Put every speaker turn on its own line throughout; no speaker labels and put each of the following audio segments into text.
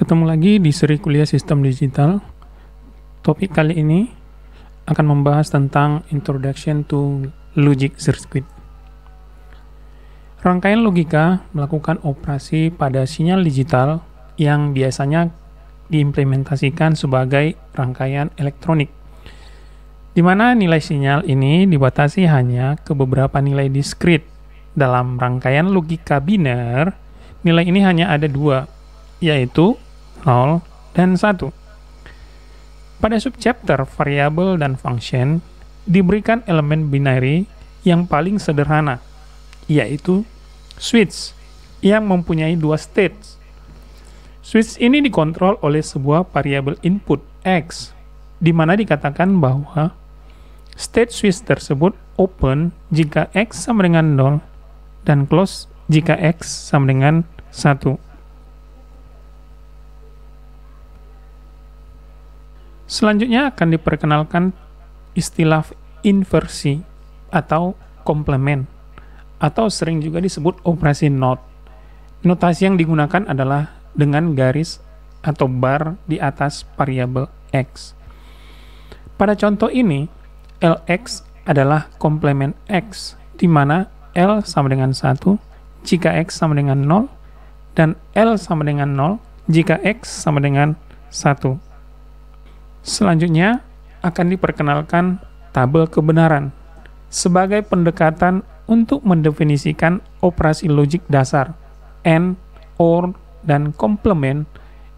Ketemu lagi di seri kuliah Sistem Digital. Topik kali ini akan membahas tentang Introduction to Logic Circuit. Rangkaian logika melakukan operasi pada sinyal digital yang biasanya diimplementasikan sebagai rangkaian elektronik, di mana nilai sinyal ini dibatasi hanya ke beberapa nilai diskrit. Dalam rangkaian logika biner, nilai ini hanya ada dua, yaitu 0 dan 1. Pada subchapter variabel dan function, diberikan elemen binary yang paling sederhana, yaitu switch, yang mempunyai dua states. Switch ini dikontrol oleh sebuah variabel input X, di mana dikatakan bahwa state switch tersebut open jika X sama dengan 0 dan close jika X sama dengan 1. Selanjutnya akan diperkenalkan istilah inversi atau komplement, atau sering juga disebut operasi NOT. Notasi yang digunakan adalah dengan garis atau bar di atas variabel X. Pada contoh ini, Lx adalah komplement X, di mana L sama dengan 1 jika X sama dengan 0, dan L sama dengan 0 jika X sama dengan 1. Selanjutnya akan diperkenalkan tabel kebenaran sebagai pendekatan untuk mendefinisikan operasi logik dasar AND, OR, dan komplement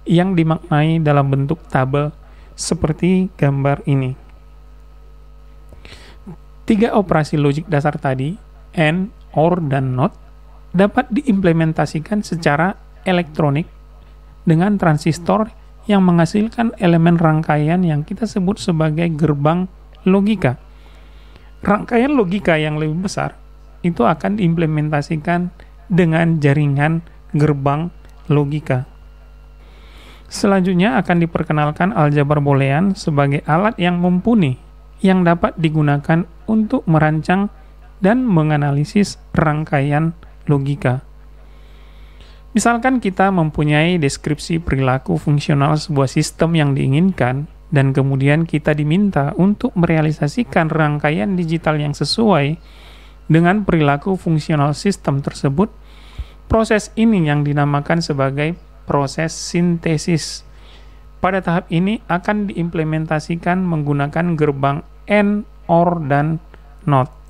yang dimaknai dalam bentuk tabel seperti gambar ini. Tiga operasi logik dasar tadi, AND, OR, dan NOT, dapat diimplementasikan secara elektronik dengan transistor yang menghasilkan elemen rangkaian yang kita sebut sebagai gerbang logika. Rangkaian logika yang lebih besar itu akan diimplementasikan dengan jaringan gerbang logika. Selanjutnya akan diperkenalkan aljabar boolean sebagai alat yang mumpuni yang dapat digunakan untuk merancang dan menganalisis rangkaian logika. Misalkan kita mempunyai deskripsi perilaku fungsional sebuah sistem yang diinginkan, dan kemudian kita diminta untuk merealisasikan rangkaian digital yang sesuai dengan perilaku fungsional sistem tersebut. Proses ini yang dinamakan sebagai proses sintesis. Pada tahap ini akan diimplementasikan menggunakan gerbang AND, OR, dan NOT.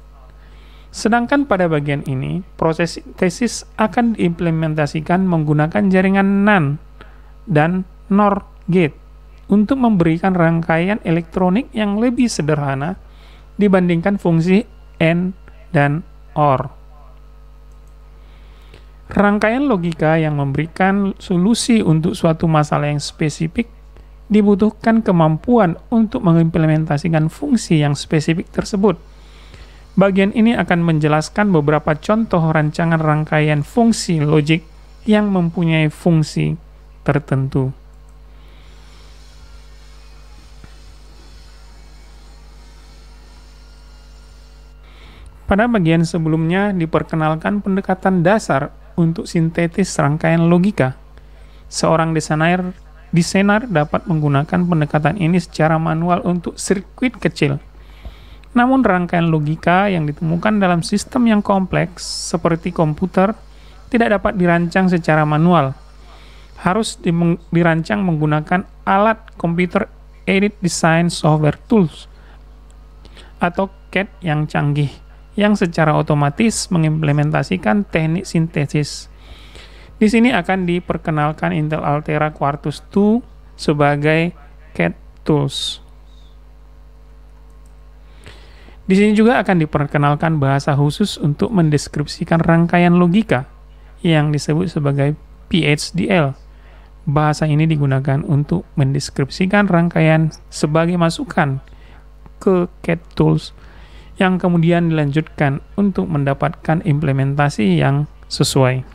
Sedangkan pada bagian ini, proses sintesis akan diimplementasikan menggunakan jaringan NAND dan NOR gate untuk memberikan rangkaian elektronik yang lebih sederhana dibandingkan fungsi AND dan OR. Rangkaian logika yang memberikan solusi untuk suatu masalah yang spesifik dibutuhkan kemampuan untuk mengimplementasikan fungsi yang spesifik tersebut. Bagian ini akan menjelaskan beberapa contoh rancangan rangkaian fungsi logik yang mempunyai fungsi tertentu. Pada bagian sebelumnya diperkenalkan pendekatan dasar untuk sintetis rangkaian logika. Seorang desainer dapat menggunakan pendekatan ini secara manual untuk sirkuit kecil. Namun rangkaian logika yang ditemukan dalam sistem yang kompleks seperti komputer tidak dapat dirancang secara manual. Harus dirancang menggunakan alat Computer Aided Design Software Tools atau CAD yang canggih, yang secara otomatis mengimplementasikan teknik sintesis. Di sini akan diperkenalkan Intel Altera Quartus 2 sebagai CAD tools. Di sini juga akan diperkenalkan bahasa khusus untuk mendeskripsikan rangkaian logika yang disebut sebagai PHDL. Bahasa ini digunakan untuk mendeskripsikan rangkaian sebagai masukan ke CAD tools yang kemudian dilanjutkan untuk mendapatkan implementasi yang sesuai.